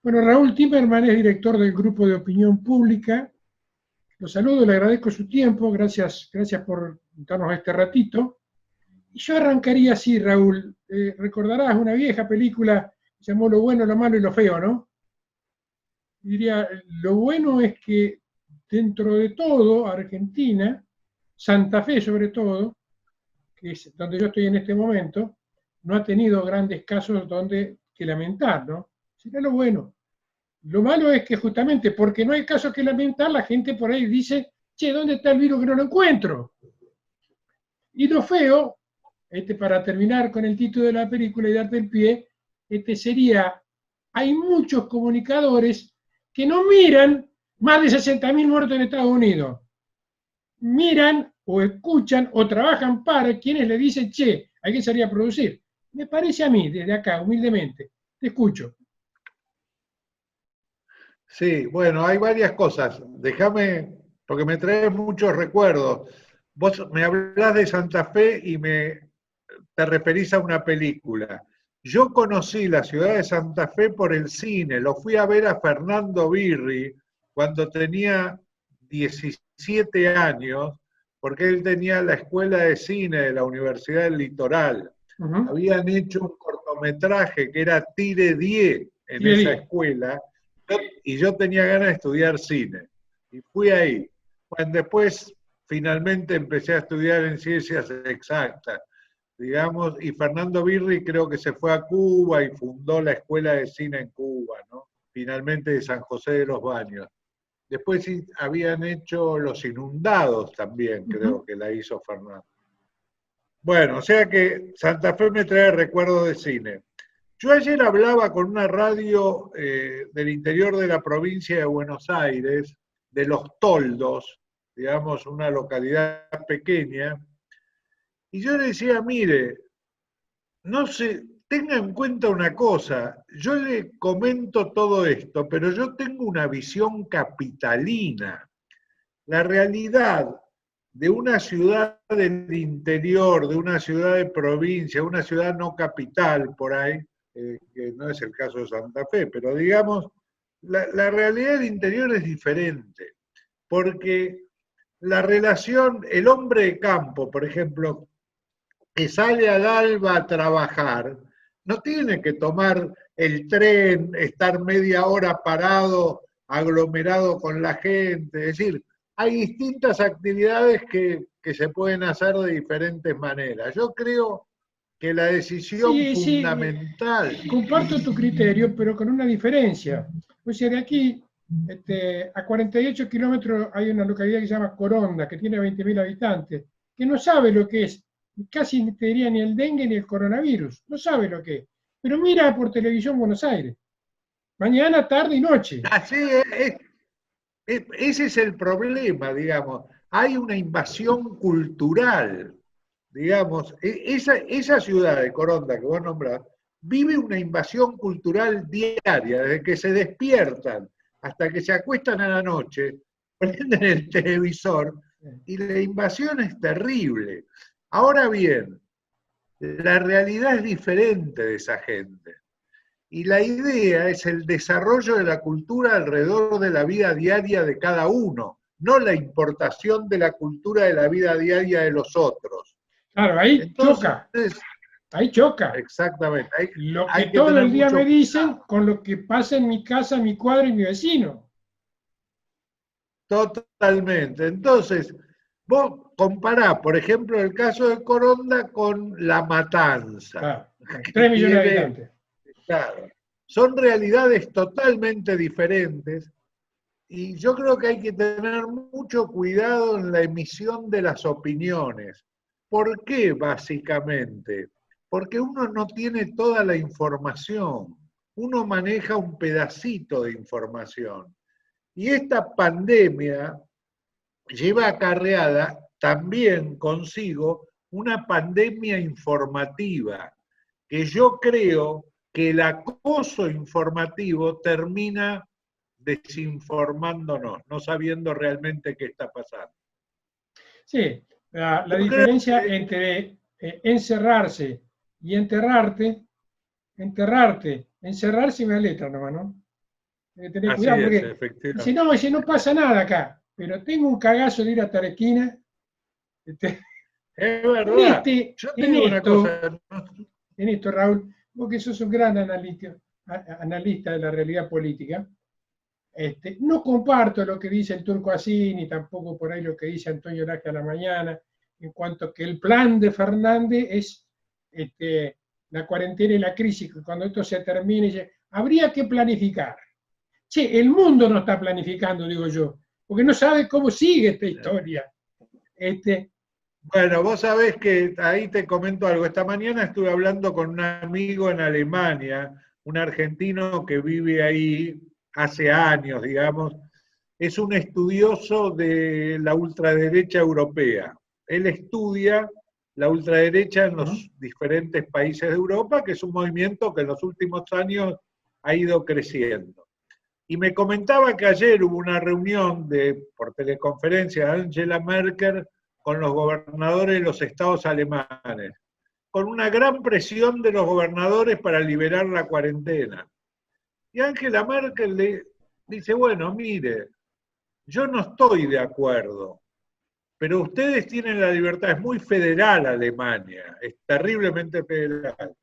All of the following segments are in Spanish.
Bueno, Raúl Timerman es director del Grupo de Opinión Pública. Lo saludo, le agradezco su tiempo, gracias por darnos este ratito. Y yo arrancaría así, Raúl. Recordarás una vieja película que se llamó Lo bueno, lo malo y lo feo, ¿no? Y diría, lo bueno es que dentro de todo, Argentina, Santa Fe sobre todo, que es donde yo estoy en este momento, no ha tenido grandes casos donde que lamentar, ¿no? Sería lo bueno. Lo malo es que justamente porque no hay casos que lamentar, la gente por ahí dice, che, ¿dónde está el virus que no lo encuentro? Y lo feo, para terminar con el título de la película y darte el pie, sería, hay muchos comunicadores que no miran más de 60.000 muertos en Estados Unidos. Miran o escuchan o trabajan para quienes le dicen, che, hay que salir a producir. Me parece a mí, desde acá, humildemente. Te escucho. Sí, bueno, hay varias cosas. Déjame, porque me traes muchos recuerdos. Vos me hablás de Santa Fe y te referís a una película. Yo conocí la ciudad de Santa Fe por el cine. Lo fui a ver a Fernando Birri cuando tenía 17 años, porque él tenía la escuela de cine de la Universidad del Litoral. Habían hecho un cortometraje que era Tire 10 en esa escuela, y yo tenía ganas de estudiar cine. Y fui ahí. Bueno, después finalmente empecé a estudiar en ciencias exactas, digamos, y Fernando Birri creo que se fue a Cuba y fundó la Escuela de Cine en Cuba, ¿no? Finalmente de San José de los Baños. Después habían hecho Los Inundados también, creo que la hizo Fernando. Bueno, o sea que Santa Fe me trae recuerdos de cine. Yo ayer hablaba con una radio del interior de la provincia de Buenos Aires, de Los Toldos, digamos, una localidad pequeña, y yo le decía, mire, no se tenga en cuenta una cosa, yo le comento todo esto, pero yo tengo una visión capitalina. La realidad de una ciudad del interior, de una ciudad de provincia, una ciudad no capital por ahí, que no es el caso de Santa Fe, pero digamos, la realidad del interior es diferente, porque la relación, el hombre de campo, por ejemplo, que sale al alba a trabajar, no tiene que tomar el tren, estar media hora parado, aglomerado con la gente, es decir, hay distintas actividades que se pueden hacer de diferentes maneras. Yo creo que la decisión fundamental... Comparto tu criterio, pero con una diferencia. O sea, de aquí a 48 kilómetros hay una localidad que se llama Coronda, que tiene 20.000 habitantes, que no sabe lo que es, casi te diría ni el dengue ni el coronavirus, no sabe lo que es, pero mira por televisión Buenos Aires, mañana, tarde y noche. Así ese es el problema, digamos. Hay una invasión cultural, digamos. Esa ciudad de Coronda que vos nombrás vive una invasión cultural diaria, desde que se despiertan hasta que se acuestan a la noche, prenden el televisor y la invasión es terrible. Ahora bien, la realidad es diferente de esa gente. Y la idea es el desarrollo de la cultura alrededor de la vida diaria de cada uno, no la importación de la cultura de la vida diaria de los otros. Claro, ahí entonces, choca. Ahí choca. Exactamente. Lo que todo el día me dicen con lo que pasa en mi casa, mi cuadra y mi vecino. Totalmente. Entonces, vos comparás, por ejemplo, el caso de Coronda con La Matanza. Claro, 3 millones de habitantes. Claro, son realidades totalmente diferentes y yo creo que hay que tener mucho cuidado en la emisión de las opiniones. ¿Por qué, básicamente? Porque uno no tiene toda la información, uno maneja un pedacito de información. Y esta pandemia lleva acarreada también consigo una pandemia informativa, que yo creo que el acoso informativo termina desinformándonos, no sabiendo realmente qué está pasando. Sí, la diferencia entre encerrarse y encerrarse y una letra nomás, ¿no? Hay que tener Así cuidado es, porque efectivamente. dice, no pasa nada acá, pero tengo un cagazo de ir a Tarequina. Es En, verdad. este, Yo te en, digo una esto, cosa. en esto, Raúl, vos que sos un gran analista de la realidad política, no comparto lo que dice el Turco Así, ni tampoco por ahí lo que dice Antonio Laje a la mañana, en cuanto que el plan de Fernández es la cuarentena y la crisis, que cuando esto se termine, habría que planificar. Che, el mundo no está planificando, digo yo, porque no sabe cómo sigue esta historia. Bueno, vos sabés que ahí te comento algo. Esta mañana estuve hablando con un amigo en Alemania, un argentino que vive ahí hace años, digamos. Es un estudioso de la ultraderecha europea. Él estudia la ultraderecha en los diferentes países de Europa, que es un movimiento que en los últimos años ha ido creciendo. Y me comentaba que ayer hubo una reunión por teleconferencia de Angela Merkel con los gobernadores de los estados alemanes, con una gran presión de los gobernadores para liberar la cuarentena. Y Angela Merkel le dice, bueno, mire, yo no estoy de acuerdo, pero ustedes tienen la libertad, es muy federal Alemania, es terriblemente federal.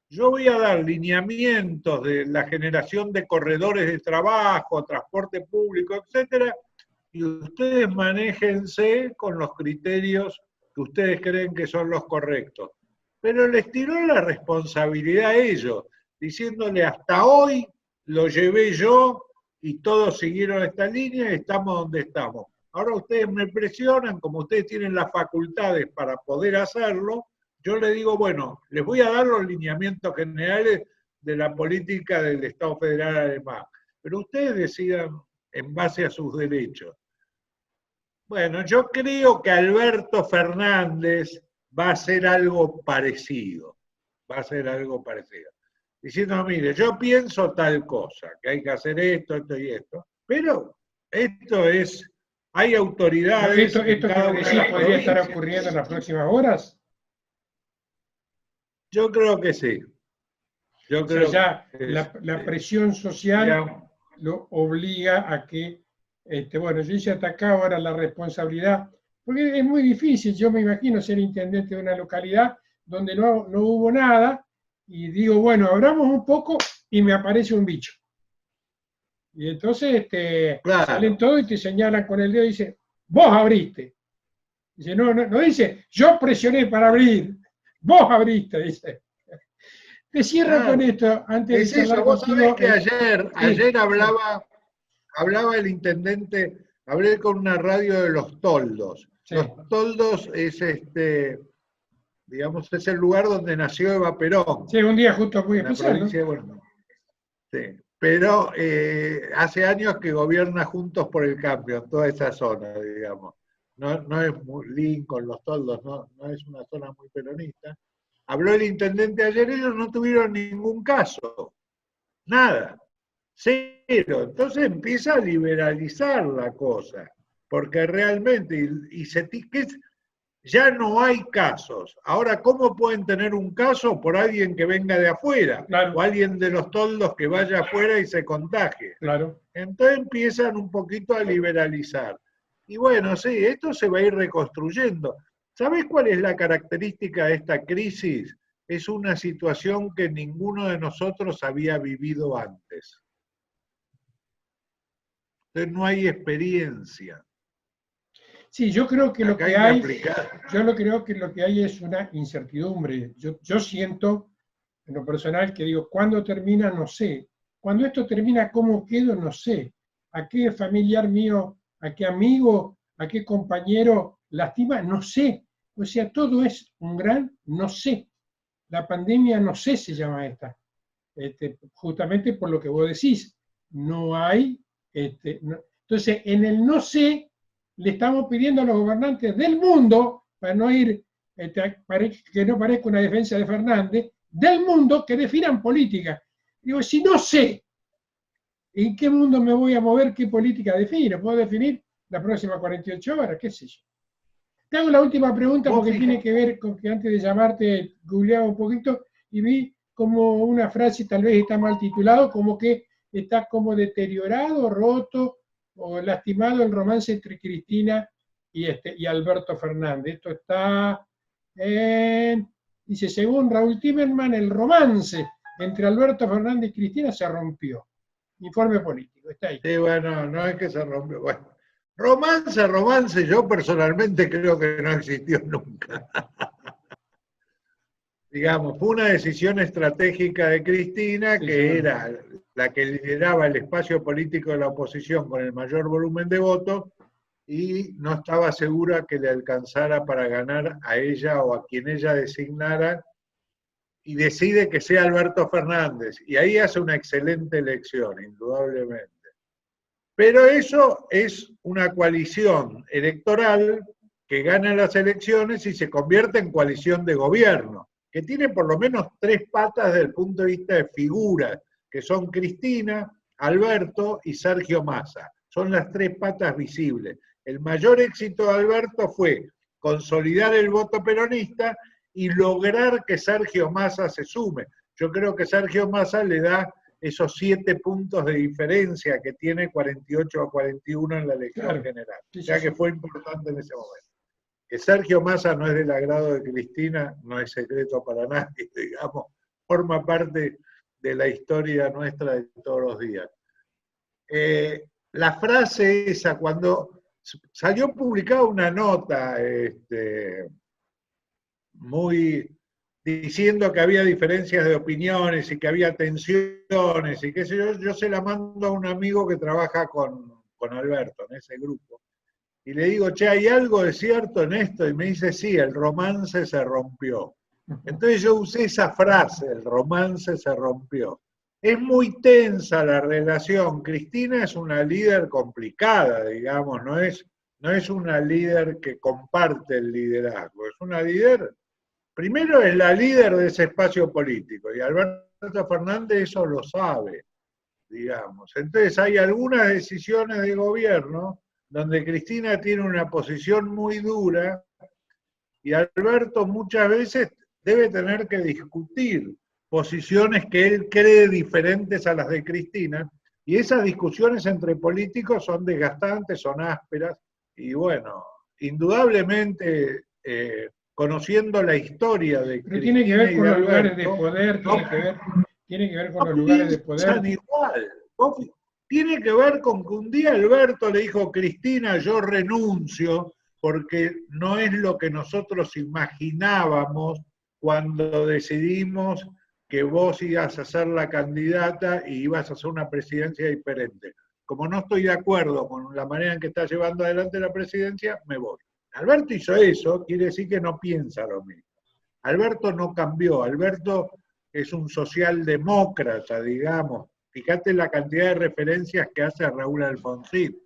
Yo voy a dar lineamientos de la generación de corredores de trabajo, transporte público, etcétera, y ustedes manéjense con los criterios que ustedes creen que son los correctos. Pero les tiró la responsabilidad a ellos, diciéndole hasta hoy lo llevé yo y todos siguieron esta línea y estamos donde estamos. Ahora ustedes me presionan, como ustedes tienen las facultades para poder hacerlo, yo les digo, bueno, les voy a dar los lineamientos generales de la política del Estado Federal alemán, pero ustedes decidan en base a sus derechos. Bueno, yo creo que Alberto Fernández va a hacer algo parecido, va a hacer algo parecido. Diciendo, mire, yo pienso tal cosa, que hay que hacer esto, esto y esto, pero esto es, hay autoridades en Esto que cada me una de decís las podría estar provincias. ocurriendo en las próximas horas. Yo creo que sí. Yo O sea, creo ya que la presión social digamos, lo obliga a que, bueno, yo hice hasta acá ahora la responsabilidad, porque es muy difícil, yo me imagino ser intendente de una localidad donde no hubo nada, y digo, bueno, abramos un poco y me aparece un bicho. Y entonces salen claro. todos y te señalan con el dedo y dicen, vos abriste. Dice, no dice, yo presioné para abrir, vos abriste, dice. Te cierro con Claro. esto antes de Es charlar eso, vos sabés contigo. que ayer, Sí, ayer hablaba el intendente, hablé con una radio de Los Toldos. sí, Los Toldos es digamos, es el lugar donde nació Eva Perón, sí, un día justo muy en la especial, ¿no? provincia de Buenos Aires. Sí. Pero hace años que gobierna Juntos por el Cambio, en toda esa zona, digamos. No es Lincoln, Los Toldos, no es una zona muy peronista. Habló el intendente ayer, ellos no tuvieron ningún caso, nada, cero. Entonces empieza a liberalizar la cosa, porque realmente, ya no hay casos. Ahora, ¿cómo pueden tener un caso por alguien que venga de afuera? O Claro, alguien de Los Toldos que vaya afuera y se contagie. claro. Entonces empiezan un poquito a liberalizar. Y bueno, sí, esto se va a ir reconstruyendo. ¿Sabés cuál es la característica de esta crisis? Es una situación que ninguno de nosotros había vivido antes. Entonces no hay experiencia. Sí, yo creo que lo Acá que hay que hay, aplicar. yo lo creo que lo que hay es una incertidumbre. Yo siento en lo personal que digo, ¿cuándo termina? No sé. Cuando esto termina, ¿cómo quedo? No sé. ¿A qué familiar mío, a qué amigo, a qué compañero lastima? No sé. O sea, todo es un gran no sé. La pandemia no sé se llama esta. Justamente por lo que vos decís. No hay. No. Entonces, en el no sé, le estamos pidiendo a los gobernantes del mundo, para no ir, que no parezca una defensa de Fernández, del mundo que definan política. Digo, si no sé en qué mundo me voy a mover, qué política defino, puedo definir las próximas 48 horas, qué sé yo. Te hago la última pregunta Vos porque tiene fija, que ver con que antes de llamarte googleaba un poquito y vi como una frase, tal vez está mal titulado, como que está como deteriorado, roto o lastimado el romance entre Cristina y Alberto Fernández. Esto está en, dice, según Raúl Timerman, el romance entre Alberto Fernández y Cristina se rompió. Informe político, está ahí. Sí, bueno, no es que se rompió. Bueno, romance, yo personalmente creo que no existió nunca. Digamos, fue una decisión estratégica de Cristina, que era la que lideraba el espacio político de la oposición con el mayor volumen de votos, y no estaba segura que le alcanzara para ganar a ella o a quien ella designara, y decide que sea Alberto Fernández, y ahí hace una excelente elección, indudablemente. Pero eso es una coalición electoral que gana las elecciones y se convierte en coalición de gobierno, que tiene por lo menos tres patas desde el punto de vista de figuras, que son Cristina, Alberto y Sergio Massa. Son las tres patas visibles. El mayor éxito de Alberto fue consolidar el voto peronista y lograr que Sergio Massa se sume. Yo creo que Sergio Massa le da esos 7 puntos de diferencia que tiene 48 a 41 en la elección general. O sea que fue importante en ese momento. Que Sergio Massa no es del agrado de Cristina, no es secreto para nadie, digamos, forma parte de la historia nuestra de todos los días. La frase esa, cuando salió publicada una nota muy diciendo que había diferencias de opiniones y que había tensiones y qué sé yo se la mando a un amigo que trabaja con Alberto en ese grupo. Y le digo, che, ¿hay algo de cierto en esto? Y me dice, sí, el romance se rompió. Entonces yo usé esa frase, el romance se rompió. Es muy tensa la relación. Cristina es una líder complicada, digamos, no es una líder que comparte el liderazgo, es una líder, primero es la líder de ese espacio político, y Alberto Fernández eso lo sabe, digamos. Entonces hay algunas decisiones de gobierno donde Cristina tiene una posición muy dura y Alberto muchas veces debe tener que discutir posiciones que él cree diferentes a las de Cristina, y esas discusiones entre políticos son desgastantes, son ásperas, y bueno, indudablemente, conociendo la historia de Pero Cristina tiene que ver con los lugares de poder, tiene que ver con los lugares de poder. Igual. Tiene que ver con que un día Alberto le dijo, Cristina, yo renuncio porque no es lo que nosotros imaginábamos cuando decidimos que vos ibas a ser la candidata y ibas a hacer una presidencia diferente. Como no estoy de acuerdo con la manera en que está llevando adelante la presidencia, me voy. Alberto hizo eso, quiere decir que no piensa lo mismo. Alberto no cambió, Alberto es un socialdemócrata, digamos. Fíjate la cantidad de referencias que hace a Raúl Alfonsín.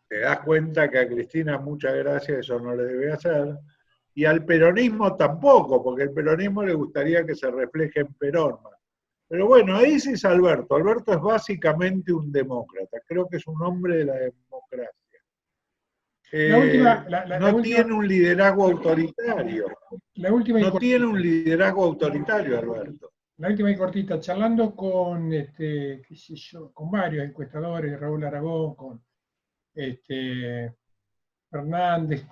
Te das cuenta que a Cristina, muchas gracias, eso no le debe hacer. Y al peronismo tampoco, porque el peronismo le gustaría que se refleje en Perón. Pero bueno, ese es Alberto. Alberto es básicamente un demócrata. Creo que es un hombre de la democracia. No tiene un liderazgo autoritario. No tiene un liderazgo autoritario, Alberto. La última y cortita, charlando con, qué sé yo, con varios encuestadores, Raúl Aragón, con Fernández,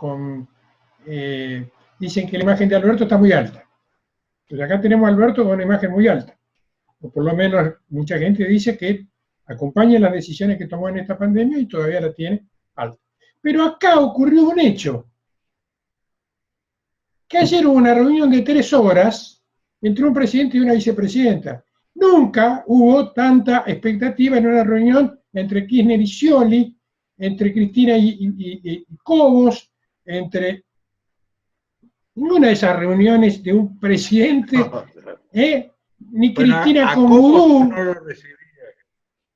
dicen que la imagen de Alberto está muy alta. Entonces acá tenemos a Alberto con una imagen muy alta. O por lo menos mucha gente dice que acompaña las decisiones que tomó en esta pandemia y todavía la tiene alta. Pero acá ocurrió un hecho. Que ayer hubo una reunión de 3 horas entre un presidente y una vicepresidenta. Nunca hubo tanta expectativa en una reunión entre Kirchner y Scioli, entre Cristina y Cobos, entre ninguna de esas reuniones de un presidente, ni Cristina con Vudú. No lo recibía.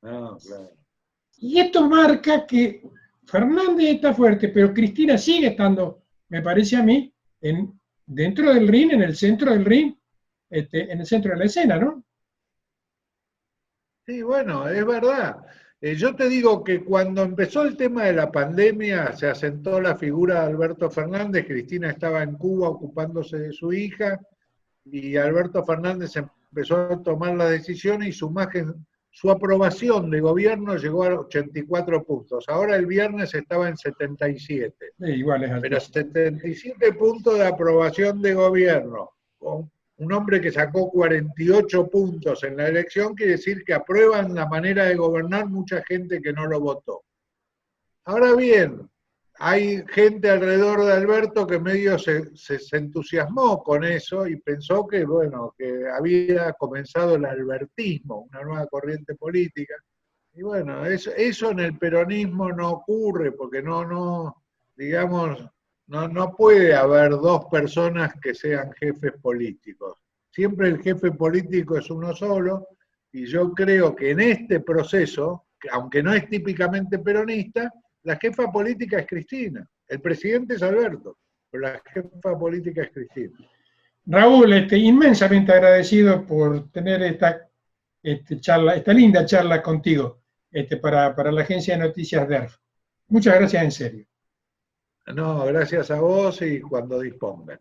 No, claro. Y esto marca que Fernández está fuerte, pero Cristina sigue estando, me parece a mí, dentro del ring, en el centro del ring, en el centro de la escena, ¿no? Sí, bueno, es verdad. Yo te digo que cuando empezó el tema de la pandemia, se asentó la figura de Alberto Fernández. Cristina estaba en Cuba ocupándose de su hija, y Alberto Fernández empezó a tomar las decisiones, y su su aprobación de gobierno llegó a 84 puntos. Ahora el viernes estaba en 77. Igual es Pero altísimo. 77 puntos de aprobación de gobierno. Con un hombre que sacó 48 puntos en la elección, quiere decir que aprueban la manera de gobernar mucha gente que no lo votó. Ahora bien, hay gente alrededor de Alberto que medio se entusiasmó con eso y pensó que, bueno, que había comenzado el albertismo, una nueva corriente política. Y bueno, eso en el peronismo no ocurre, porque digamos, no puede haber dos personas que sean jefes políticos. Siempre el jefe político es uno solo, y yo creo que en este proceso, aunque no es típicamente peronista, la jefa política es Cristina. El presidente es Alberto, pero la jefa política es Cristina. Raúl, inmensamente agradecido por tener esta linda charla contigo para la agencia de noticias DERF. Muchas gracias en serio. No, gracias a vos y cuando dispongas.